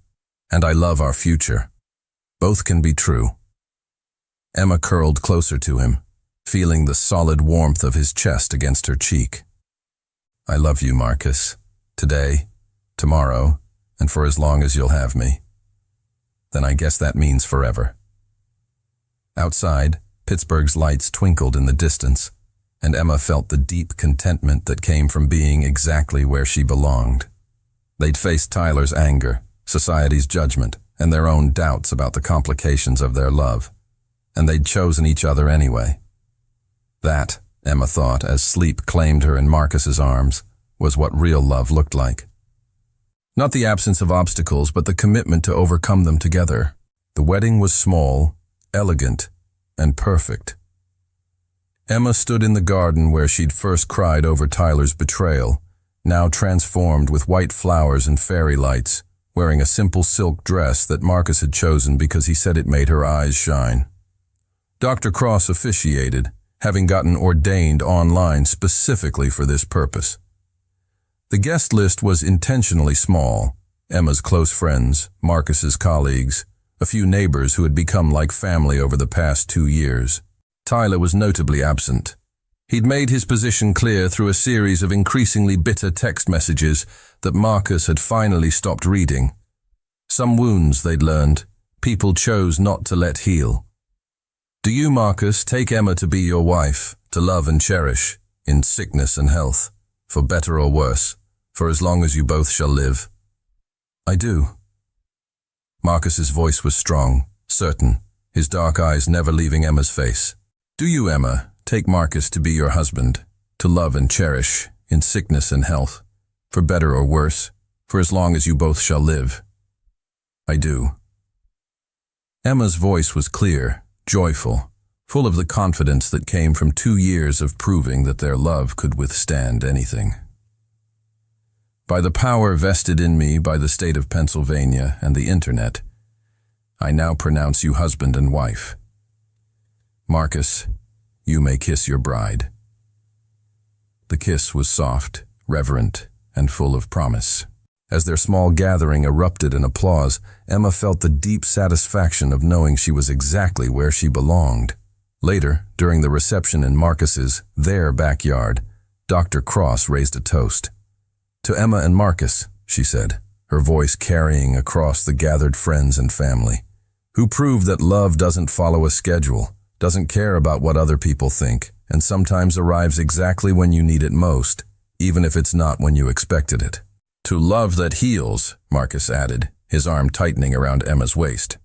and I love our future. Both can be true. Emma curled closer to him, feeling the solid warmth of his chest against her cheek. I love you, Marcus. Today, tomorrow, and for as long as you'll have me. Then I guess that means forever. Outside, Pittsburgh's lights twinkled in the distance, and Emma felt the deep contentment that came from being exactly where she belonged. They'd faced Tyler's anger, society's judgment, and their own doubts about the complications of their love, and they'd chosen each other anyway. That, Emma thought, as sleep claimed her in Marcus's arms, was what real love looked like. Not the absence of obstacles, but the commitment to overcome them together. The wedding was small, elegant, and perfect. Emma stood in the garden where she'd first cried over Tyler's betrayal, now transformed with white flowers and fairy lights, wearing a simple silk dress that Marcus had chosen because he said it made her eyes shine. Dr. Cross officiated, having gotten ordained online specifically for this purpose. The guest list was intentionally small: Emma's close friends, Marcus's colleagues, a few neighbors who had become like family over the past 2 years. Tyler was notably absent. He'd made his position clear through a series of increasingly bitter text messages that Marcus had finally stopped reading. Some wounds, they'd learned, people chose not to let heal. Do you, Marcus, take Emma to be your wife, to love and cherish, in sickness and health, for better or worse, for as long as you both shall live? I do. Marcus's voice was strong, certain, his dark eyes never leaving Emma's face. Do you, Emma, take Marcus to be your husband, to love and cherish, in sickness and health, for better or worse, for as long as you both shall live? I do. Emma's voice was clear, joyful, full of the confidence that came from 2 years of proving that their love could withstand anything. By the power vested in me by the state of Pennsylvania and the internet, I now pronounce you husband and wife. Marcus, you may kiss your bride. The kiss was soft, reverent, and full of promise. As their small gathering erupted in applause, Emma felt the deep satisfaction of knowing she was exactly where she belonged. Later, during the reception in Marcus's, their backyard, Dr. Cross raised a toast. To Emma and Marcus, she said, her voice carrying across the gathered friends and family, who proved that love doesn't follow a schedule, doesn't care about what other people think, and sometimes arrives exactly when you need it most, even if it's not when you expected it. To love that heals, Marcus added, his arm tightening around Emma's waist.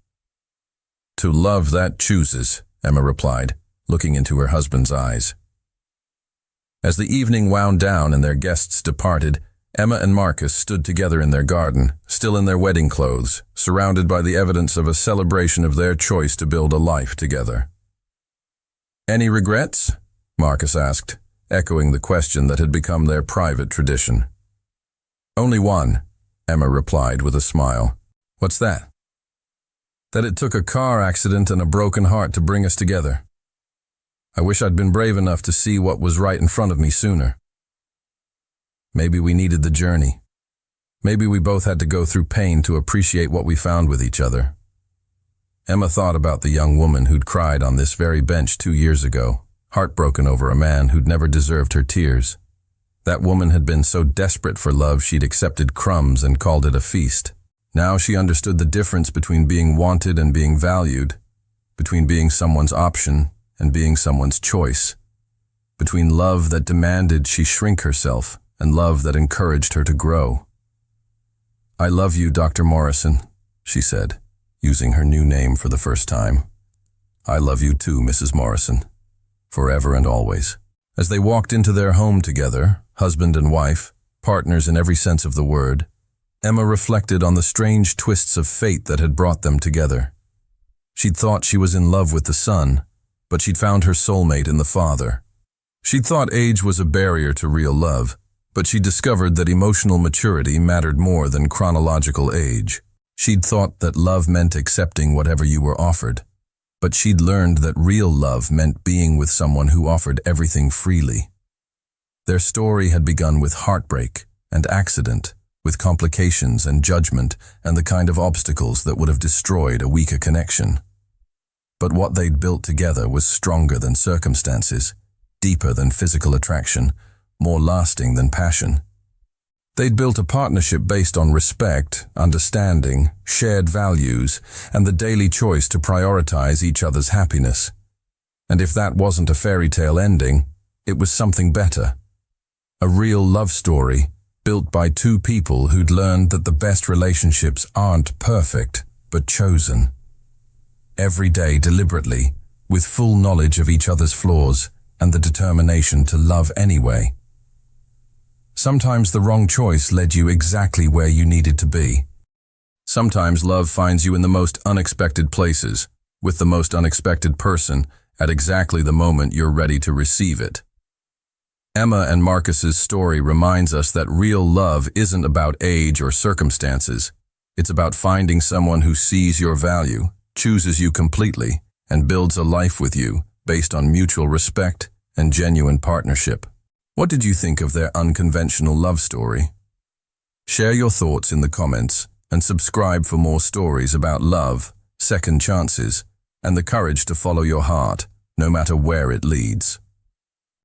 To love that chooses, Emma replied, looking into her husband's eyes. As the evening wound down and their guests departed, Emma and Marcus stood together in their garden, still in their wedding clothes, surrounded by the evidence of a celebration of their choice to build a life together. Any regrets? Marcus asked, echoing the question that had become their private tradition. Only one, Emma replied with a smile. What's that? That it took a car accident and a broken heart to bring us together. I wish I'd been brave enough to see what was right in front of me sooner. Maybe we needed the journey. Maybe we both had to go through pain to appreciate what we found with each other. Emma thought about the young woman who'd cried on this very bench 2 years ago, heartbroken over a man who'd never deserved her tears. That woman had been so desperate for love she'd accepted crumbs and called it a feast. Now she understood the difference between being wanted and being valued, between being someone's option and being someone's choice, between love that demanded she shrink herself and love that encouraged her to grow. I love you, Dr. Morrison, she said, using her new name for the first time. I love you too, Mrs. Morrison, forever and always. As they walked into their home together, husband and wife, partners in every sense of the word, Emma reflected on the strange twists of fate that had brought them together. She'd thought she was in love with the son, but she'd found her soulmate in the father. She'd thought age was a barrier to real love, but she discovered that emotional maturity mattered more than chronological age. She'd thought that love meant accepting whatever you were offered, but she'd learned that real love meant being with someone who offered everything freely. Their story had begun with heartbreak and accident, with complications and judgment and the kind of obstacles that would have destroyed a weaker connection. But what they'd built together was stronger than circumstances, deeper than physical attraction, more lasting than passion. They'd built a partnership based on respect, understanding, shared values, and the daily choice to prioritize each other's happiness. And if that wasn't a fairy tale ending, it was something better. A real love story, built by two people who'd learned that the best relationships aren't perfect, but chosen. Every day deliberately, with full knowledge of each other's flaws and the determination to love anyway. Sometimes the wrong choice led you exactly where you needed to be. Sometimes love finds you in the most unexpected places, with the most unexpected person, at exactly the moment you're ready to receive it. Emma and Marcus's story reminds us that real love isn't about age or circumstances. It's about finding someone who sees your value, chooses you completely, and builds a life with you based on mutual respect and genuine partnership. What did you think of their unconventional love story? Share your thoughts in the comments and subscribe for more stories about love, second chances, and the courage to follow your heart, no matter where it leads.